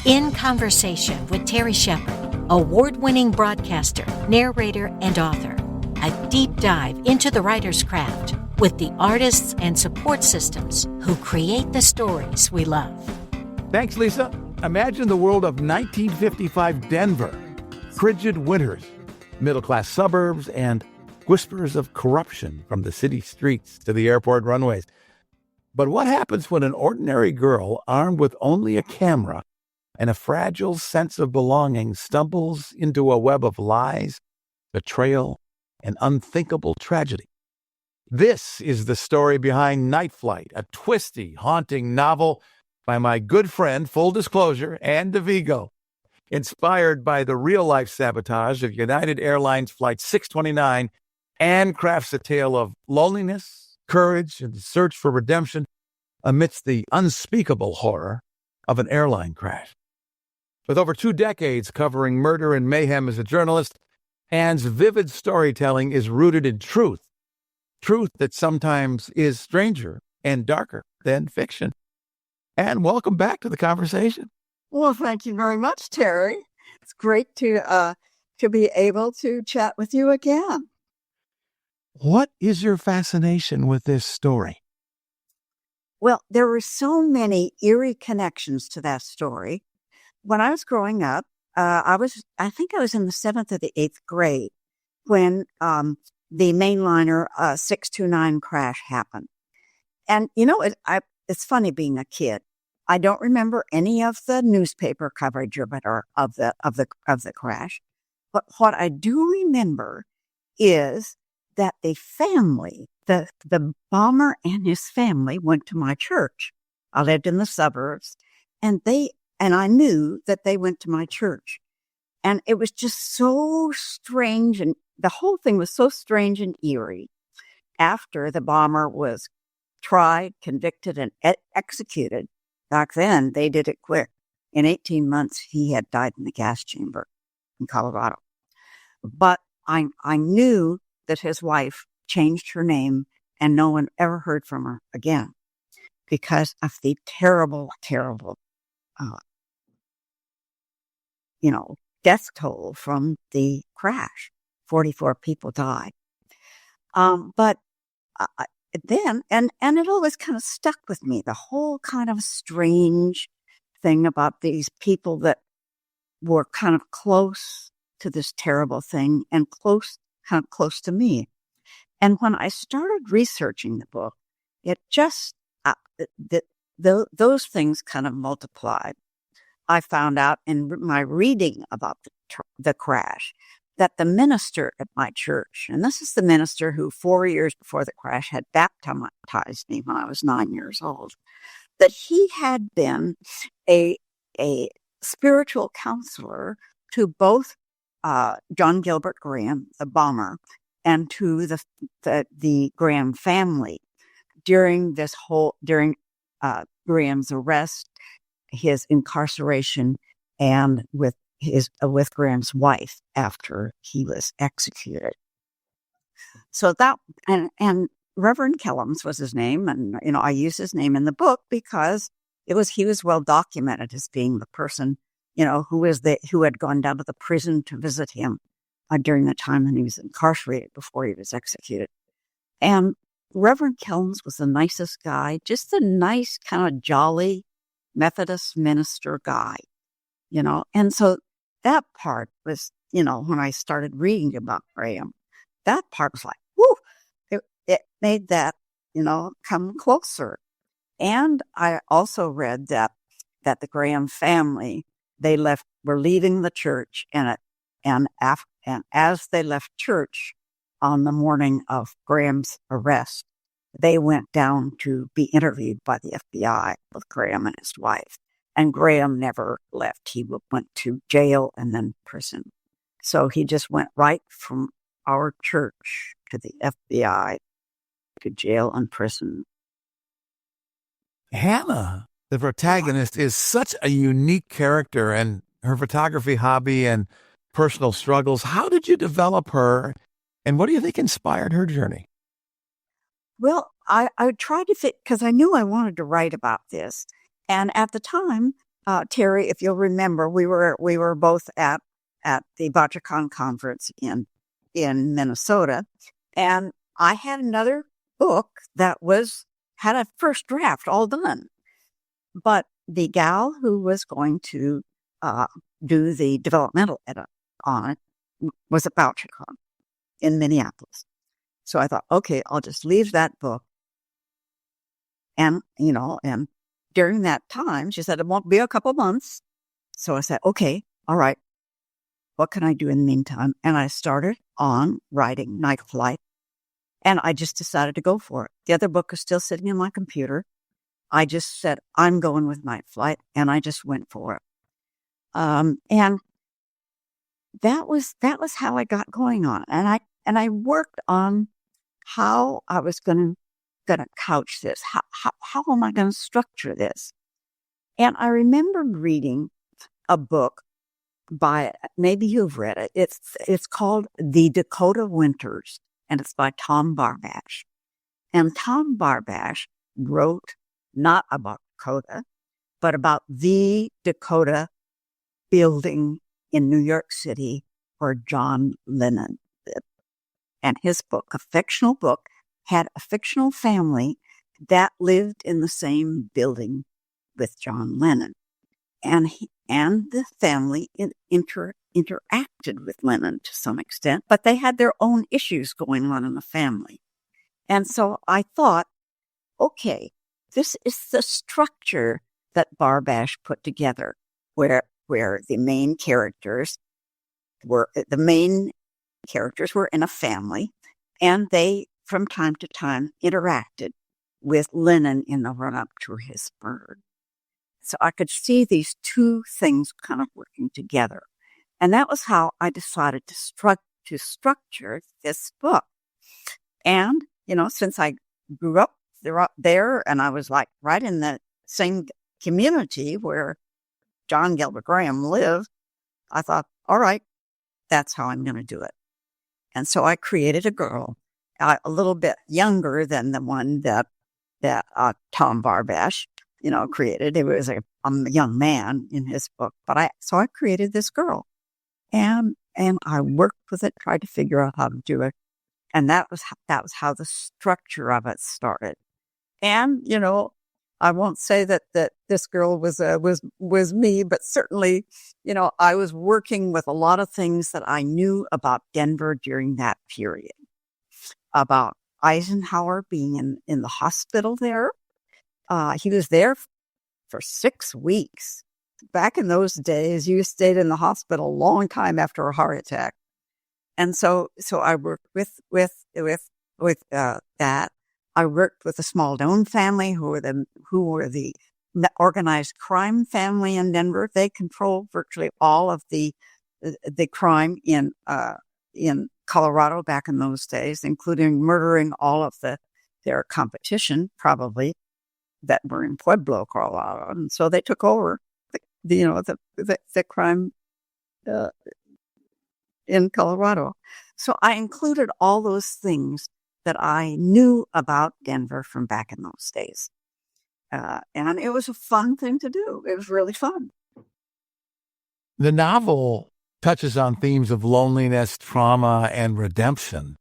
In Conversation with Terry Shepard, award-winning broadcaster, narrator, and author. A deep dive into the writer's craft with the artists and support systems who create the stories we love. Thanks, Lisa. Imagine the world of 1955 Denver. Frigid winters, middle-class suburbs, and whispers of corruption from the city streets to the airport runways. But what happens when an ordinary girl armed with only a camera and a fragile sense of belonging stumbles into a web of lies, betrayal, and unthinkable tragedy? This is the story behind Nightflight, a twisty, haunting novel by my good friend, full disclosure, and DaVigo. Inspired by the real-life sabotage of United Airlines Flight 629, Anne crafts a tale of loneliness, courage, and search for redemption amidst the unspeakable horror of an airline crash. With over 2 decades covering murder and mayhem as a journalist, Anne's vivid storytelling is rooted in truth that sometimes is stranger and darker than fiction. Anne, welcome back to the conversation. Well, thank you very much, Terry. It's great to be able to chat with you again. What is your fascination with this story? Well, there were so many eerie connections to that story. When I was growing up, I think I was in the 7th or the 8th grade when the Mainliner 629 crash happened. And you know, it's funny being a kid. I don't remember any of the newspaper coverage of it or of the crash, but what I do remember is that the family, the bomber and his family, went to my church. I lived in the suburbs, and I knew that they went to my church. And it was just so strange, and the whole thing was so strange and eerie. After the bomber was tried, convicted, and executed, back then they did it quick. In 18 months, he had died in the gas chamber in Colorado. But I knew that his wife changed her name, and no one ever heard from her again because of the terrible, terrible death toll from the crash. 44 people died. But then it always kind of stuck with me, the whole kind of strange thing about these people that were kind of close to this terrible thing and kind of close to me. And when I started researching the book, it just, those things kind of multiplied. I found out in my reading about the crash that the minister at my church, and this is the minister who 4 years before the crash had baptized me when I was 9 years old, that he had been a spiritual counselor to both John Gilbert Graham, the bomber, and to the Graham family during Graham's arrest, his incarceration, and with Graham's wife after he was executed. So that and Reverend Kellums was his name, and I use his name in the book because he was well documented as being the person who had gone down to the prison to visit him during the time when he was incarcerated before he was executed. And Reverend Kellums was the nicest guy, just a nice kind of jolly Methodist minister guy, and so that part was, when I started reading about Graham, that part was like, whoo, it made that, come closer. And I also read that the Graham family, were leaving the church, and as they left church on the morning of Graham's arrest, they went down to be interviewed by the FBI with Graham and his wife. And Graham never left. He went to jail and then prison. So he just went right from our church to the FBI to jail and prison. Hannah, the protagonist, is such a unique character, and her photography hobby and personal struggles. How did you develop her, and what do you think inspired her journey? Well, I tried to fit, because I knew I wanted to write about this. And at the time, Terry, if you'll remember, we were both at the BotchaCon conference in Minnesota, and I had another book that had a first draft all done, but the gal who was going to do the developmental edit on it was at BotchaCon in Minneapolis. So I thought, okay, I'll just leave that book. And, and during that time, she said, it won't be a couple months. So I said, okay, all right, what can I do in the meantime? And I started on writing Nightflight, and I just decided to go for it. The other book is still sitting in my computer. I just said, I'm going with Nightflight, and I just went for it. And that was how I got going on. And I worked on how I was going to couch this. How am I going to structure this? And I remembered reading a book by, maybe you've read it. It's called The Dakota Winters, and it's by Tom Barbash. And Tom Barbash wrote not about Dakota, but about the Dakota building in New York City where John Lennon lived. And his book, a fictional book, had a fictional family that lived in the same building with John Lennon. And the family interacted with Lennon to some extent, but they had their own issues going on in the family. And so I thought, okay, this is the structure that Barbash put together, where the main characters were in a family, and they, from time to time, interacted with Lennon in the run-up to his murder. So I could see these two things kind of working together. And that was how I decided to structure this book. And, since I grew up there and I was like right in the same community where John Gilbert Graham lived, I thought, all right, that's how I'm going to do it. And so I created a girl, a little bit younger than the one that Tom Barbash, created. It was a young man in his book, so I created this girl, and I worked with it, tried to figure out how to do it, and that was how the structure of it started. And I won't say that this girl was me, but certainly, I was working with a lot of things that I knew about Denver during that period, about Eisenhower being in the hospital there. He was there for 6 weeks. Back in those days, you stayed in the hospital a long time after a heart attack. And so I worked with that. I worked with the Smaldone family, who were the organized crime family in Denver. They controlled virtually all of the crime in Colorado back in those days, including murdering all of their competition, probably, that were in Pueblo, Colorado. And so they took over the crime in Colorado. So I included all those things that I knew about Denver from back in those days. And it was a fun thing to do. It was really fun. The novel touches on themes of loneliness, trauma, and redemption.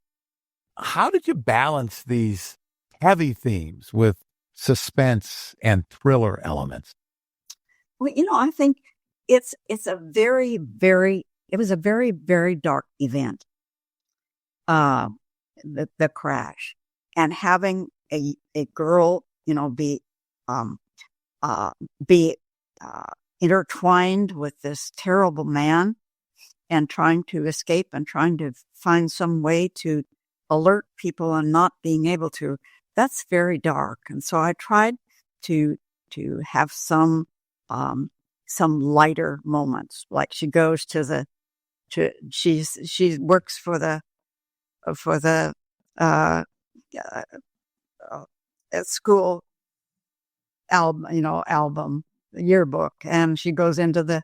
How did you balance these heavy themes with suspense and thriller elements? Well, I think it was a very, very dark event. The crash, and having a girl, be intertwined with this terrible man, and trying to escape and trying to find some way to alert people and not being able to. That's very dark. And so I tried to have some lighter moments. Like she goes she works for the school album yearbook, and she goes into the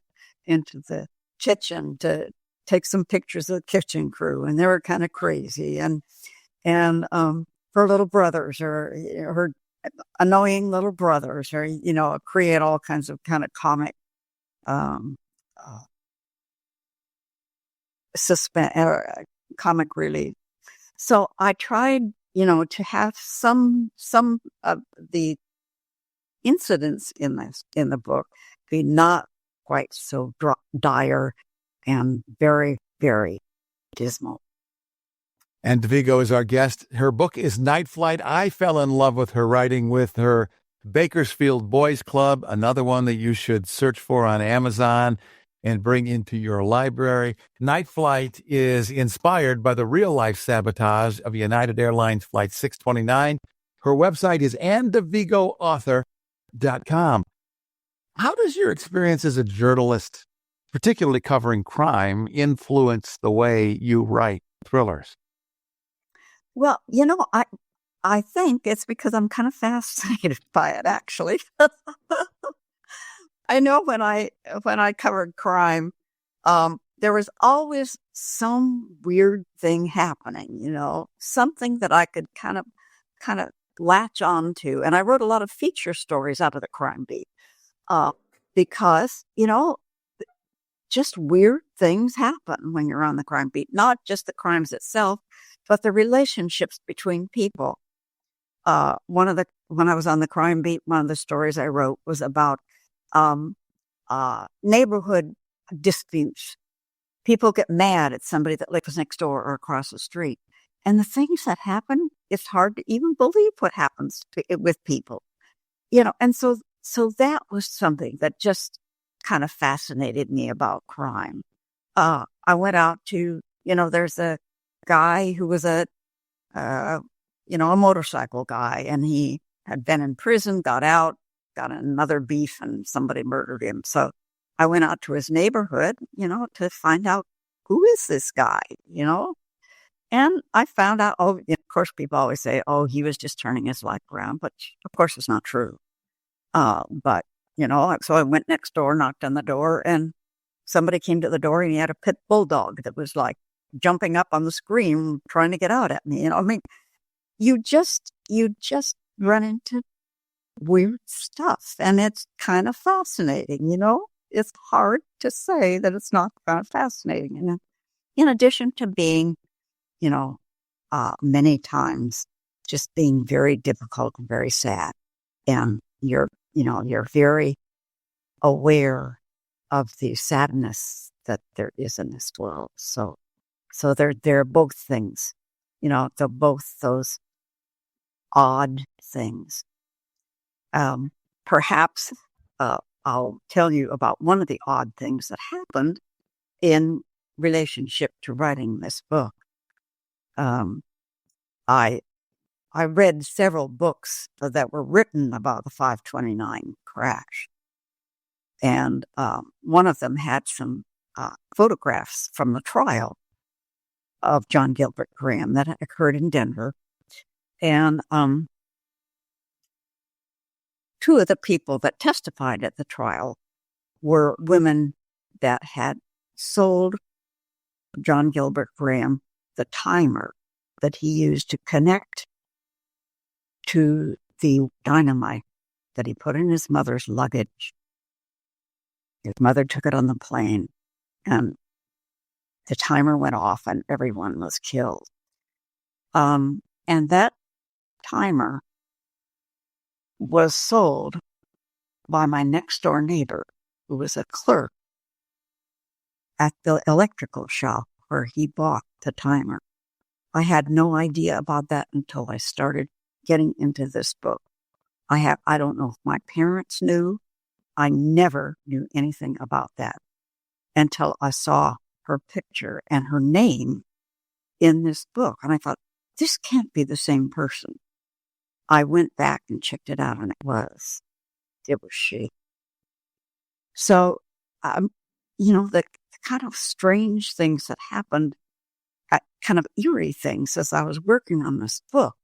kitchen to take some pictures of the kitchen crew, and they were kind of crazy, and her little brothers, or her annoying little brothers, or create all kinds of kind of comic um, uh, comic relief. So I tried, to have some of the incidents in the book be not quite so dire and very, very dismal. And DaVigo is our guest. Her book is Nightflight. I fell in love with her writing with her Bakersfield Boys Club, another one that you should search for on Amazon and bring into your library. Nightflight is inspired by the real-life sabotage of United Airlines Flight 629. Her website is andavigoauthor.com. How does your experience as a journalist, particularly covering crime, influence the way you write thrillers? Well, I think it's because I'm kind of fascinated by it, actually. I know when I covered crime, there was always some weird thing happening, something that I could kind of latch on to. And I wrote a lot of feature stories out of the crime beat, because, just weird things happen when you're on the crime beat, not just the crimes itself, but the relationships between people. When I was on the crime beat, one of the stories I wrote was about neighborhood disputes. People get mad at somebody that lives next door or across the street. And the things that happen, it's hard to even believe what happens with people. And so that was something that just kind of fascinated me about crime. I went out to, there's a guy who was a motorcycle guy, and he had been in prison, got out, got another beef, and somebody murdered him. So I went out to his neighborhood, to find out who is this guy, and I found out, of course, people always say, he was just turning his life around, but of course it's not true. But, so I went next door, knocked on the door, and somebody came to the door, and he had a pit bulldog that was like jumping up on the screen, trying to get out at me. You just run into weird stuff, and it's kind of fascinating, It's hard to say that it's not kind of fascinating. And in addition to being, many times just being very difficult and very sad, and you're very aware of the sadness that there is in this world. So they're both things, they're both those odd things. Perhaps I'll tell you about one of the odd things that happened in relationship to writing this book. I read several books that were written about the 529 crash, and one of them had some photographs from the trial of John Gilbert Graham that occurred in Denver. And two of the people that testified at the trial were women that had sold John Gilbert Graham the timer that he used to connect to the dynamite that he put in his mother's luggage. His mother took it on the plane, and the timer went off and everyone was killed. And that timer was sold by my next door neighbor, who was a clerk at the electrical shop where he bought the timer. I had no idea about that until I started getting into this book. I don't know if my parents knew. I never knew anything about that until I saw her picture and her name in this book. And I thought, this can't be the same person. I went back and checked it out, and it was she. So, the kind of strange things that happened, kind of eerie things as I was working on this book,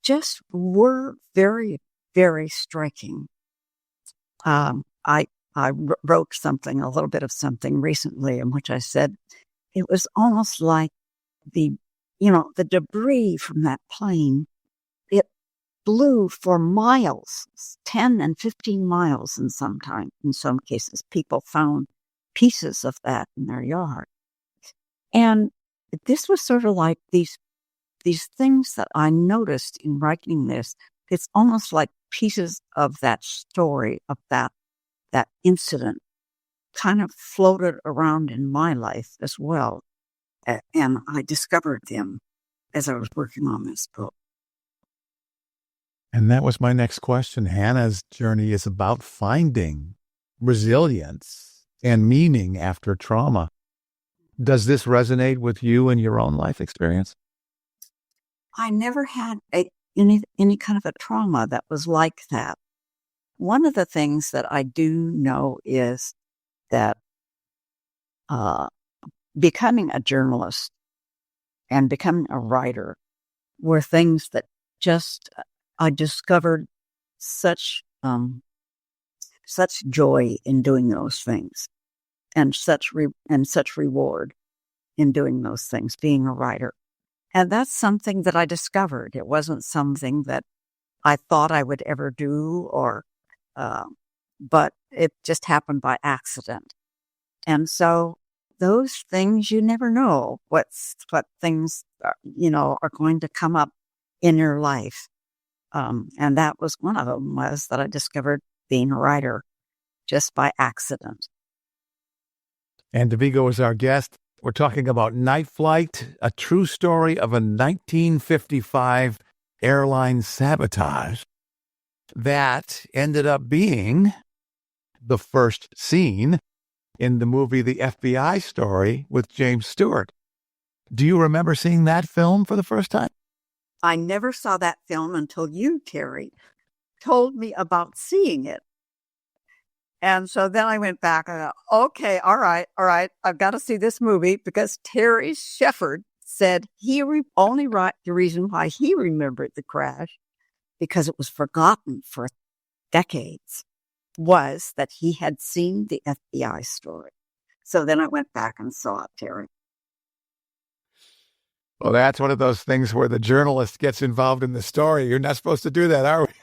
just were very, very striking. I wrote a little bit of something recently in which I said it was almost like the debris from that plane, it flew for miles, 10 and 15 miles in some cases. People found pieces of that in their yard. And this was sort of like these things that I noticed in writing this. It's almost like pieces of that story, of that incident, kind of floated around in my life as well. And I discovered them as I was working on this book. And that was my next question. Hannah's journey is about finding resilience and meaning after trauma. Does this resonate with you in your own life experience? I never had any kind of a trauma that was like that. One of the things that I do know is that becoming a journalist and becoming a writer were things that just I discovered such joy in doing those things, and such reward in doing those things, being a writer. And that's something that I discovered. It wasn't something that I thought I would ever do, but it just happened by accident. And so those things, you never know what things are going to come up in your life. And that was one of them, was that I discovered being a writer just by accident. And DaVigo is our guest. We're talking about Nightflight, a true story of a 1955 airline sabotage that ended up being the first scene in the movie The FBI Story with James Stewart. Do you remember seeing that film for the first time? I never saw that film until you, Terry, told me about seeing it. And so then I went back and I thought, okay, all right, I've got to see this movie, because Terry Shepard said the reason why he remembered the crash, because it was forgotten for decades, was that he had seen the FBI Story. So then I went back and saw it, Terry. Well, that's one of those things where the journalist gets involved in the story. You're not supposed to do that, are we?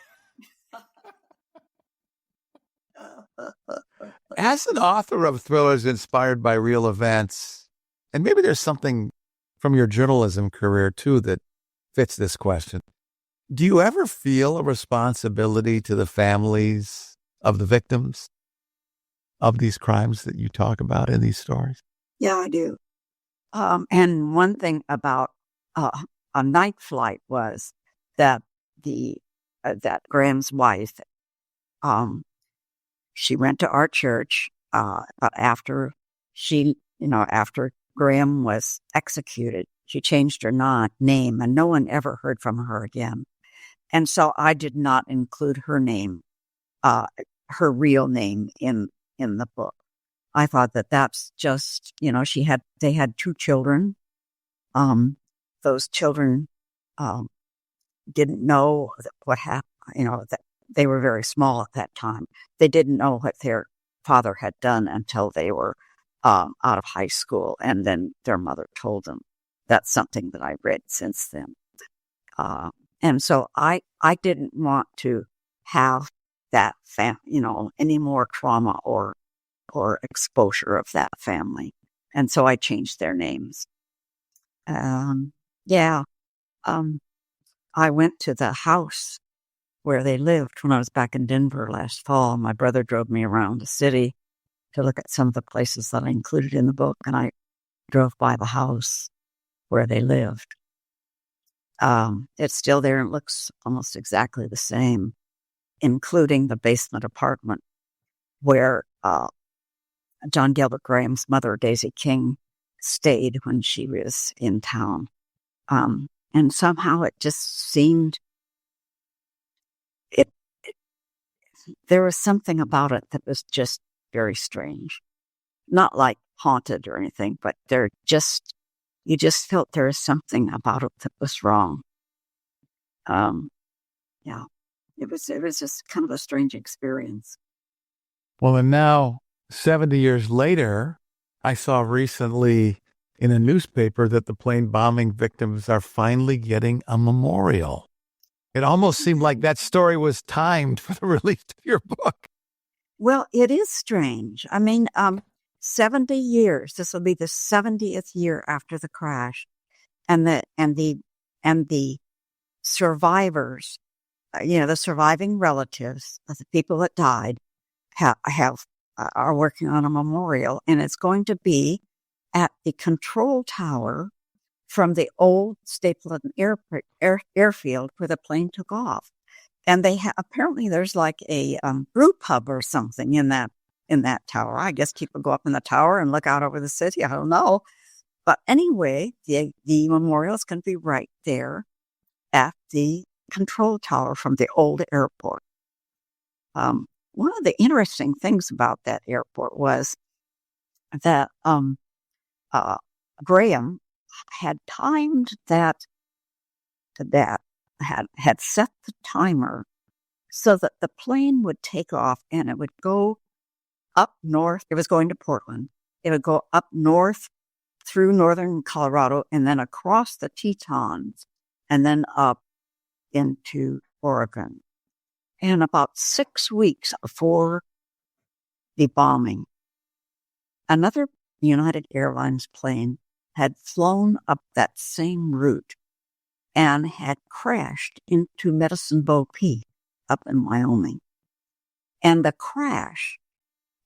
As an author of thrillers inspired by real events, and maybe there's something from your journalism career too that fits this question, do you ever feel a responsibility to the families of the victims of these crimes that you talk about in these stories? Yeah, I do. And one thing about a Nightflight was that that Graham's wife, she went to our church, but after after Graham was executed, she changed her name, and no one ever heard from her again. And so I did not include her name, her real name in the book. I thought that that's just, they had 2 children. Those children didn't know what happened, that they were very small at that time. They didn't know what their father had done until they were out of high school. And then their mother told them. That's something that I've read since then. And so I didn't want to have that, any more trauma or exposure of that family. And so I changed their names. I went to the house where they lived when I was back in Denver last fall. My brother drove me around the city to look at some of the places that I included in the book, and I drove by the house where they lived. It's still there and looks almost exactly the same, including the basement apartment where John Gilbert Graham's mother, Daisy King, stayed when she was in town. And somehow it just seemed, there was something about it that was just very strange. Not like haunted or anything, but you just felt there was something about it that was wrong. It was just kind of a strange experience. Well, and now, 70 years later, I saw recently in a newspaper that the plane bombing victims are finally getting a memorial. It almost seemed like that story was timed for the release of your book. Well, it is strange. I mean, 70 years. This will be the 70th year after the crash, and the survivors, the surviving relatives of the people that died are working on a memorial, and it's going to be at the control tower from the old Stapleton airfield where the plane took off. And they apparently there's like a brew pub or something in that tower. I guess people go up in the tower and look out over the city. I don't know. But anyway, the memorial is going to be right there at the control tower from the old airport. One of the interesting things about that airport was that Graham had timed that had set the timer so that the plane would take off and it would go up north. It was going to Portland. It would go up north through northern Colorado and then across the Tetons and then up into Oregon. And about 6 weeks before the bombing, another United Airlines plane had flown up that same route and had crashed into Medicine Bow Peak up in Wyoming. And the crash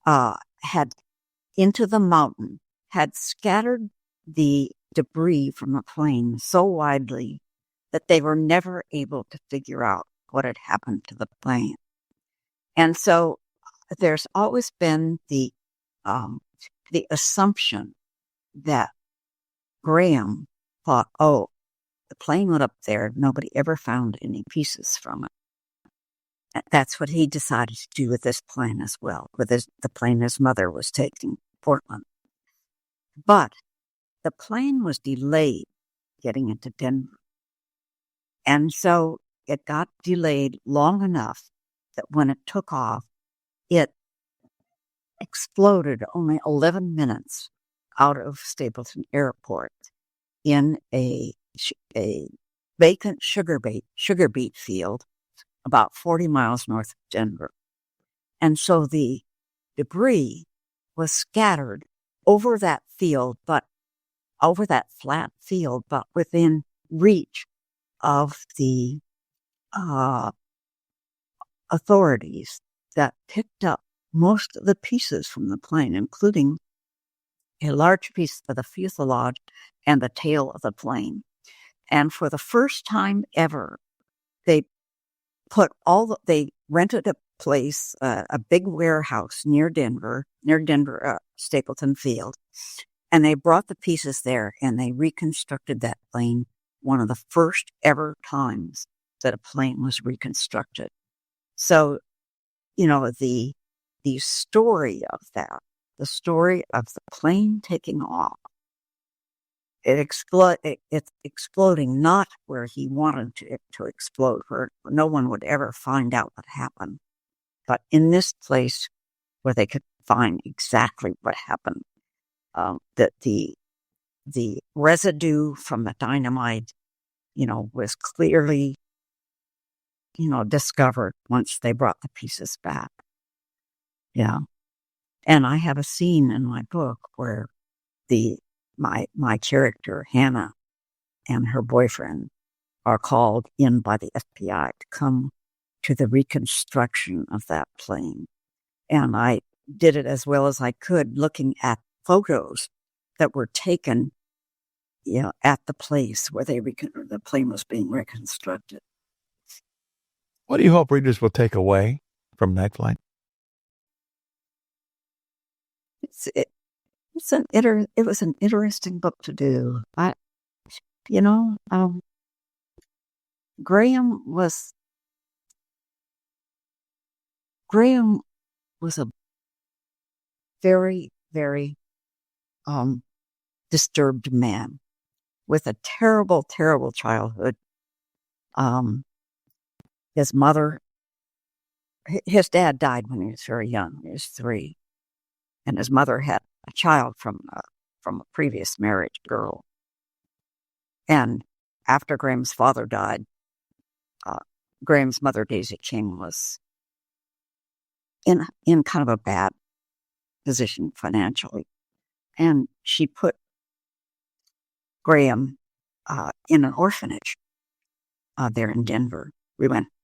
had into the mountain, had scattered the debris from the plane so widely that they were never able to figure out what had happened to the plane. And so there's always been the assumption that Graham thought, oh, the plane went up there. Nobody ever found any pieces from it. That's what he decided to do with this plane as well, with the plane his mother was taking to Portland. But the plane was delayed getting into Denver. And so it got delayed long enough that when it took off, it exploded only 11 minutes out of Stapleton Airport in a vacant sugar beet field about 40 miles north of Denver. And so the debris was scattered over that flat field, but within reach of the authorities that picked up most of the pieces from the plane, including a large piece of the fuselage and the tail of the plane. And for the first time ever, they rented a place, a big warehouse near Denver, Stapleton Field, and they brought the pieces there and they reconstructed that plane. One of the first ever times that a plane was reconstructed. So, the story of that, the story of the plane taking off, it's exploding not where he wanted it to explode, where no one would ever find out what happened, but in this place where they could find exactly what happened. That the residue from the dynamite, was clearly, discovered once they brought the pieces back. Yeah. And I have a scene in my book where my character, Hannah, and her boyfriend are called in by the FBI to come to the reconstruction of that plane. And I did it as well as I could, looking at photos that were taken, at the place where the plane was being reconstructed. What do you hope readers will take away from Nightflight? It was an interesting book to do. Graham was a very, very disturbed man with a terrible, terrible childhood. His dad died when he was very young. He was 3. And his mother had a child from a previous married girl. And after Graham's father died, Graham's mother, Daisy King, was in kind of a bad position financially. And she put Graham in an orphanage there in Denver.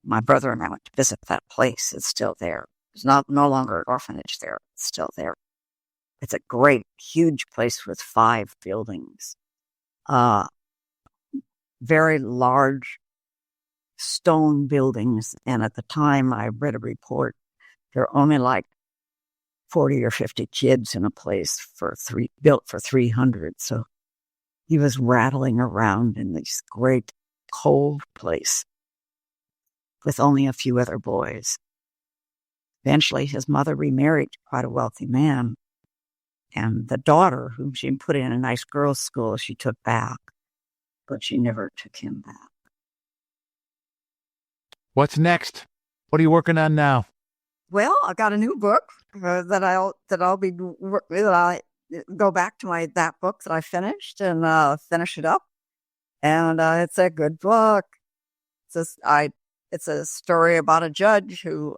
My brother and I went to visit that place. It's still there. It's no longer an orphanage there. It's still there. It's a great, huge place with 5 buildings. Very large stone buildings. And at the time I read a report, there were only like 40 or 50 kids in a place built for 300. So he was rattling around in this great cold place with only a few other boys. Eventually, his mother remarried to quite a wealthy man, and the daughter, whom she put in a nice girls' school, she took back, but she never took him back. What's next? What are you working on now? Well, I got a new book that I go back to that book that I finished and finish it up, and it's a good book. It's a story about a judge who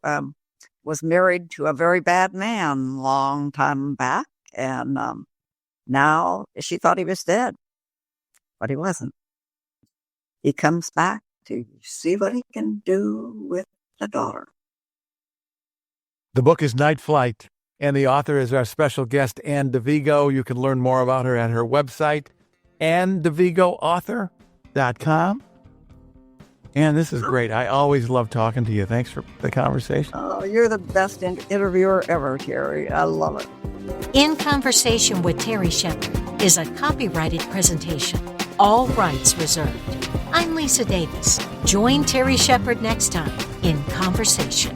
was married to a very bad man long time back, and now she thought he was dead, but he wasn't. He comes back to see what he can do with the daughter. The book is Nightflight, and the author is our special guest, Ann DaVigo. You can learn more about her at her website, AnnDaVigoAuthor.com. Ann, this is great. I always love talking to you. Thanks for the conversation. Oh, you're the best interviewer ever, Terry. I love it. In Conversation with Terry Shepard is a copyrighted presentation. All rights reserved. I'm Lisa Davis. Join Terry Shepard next time in Conversation.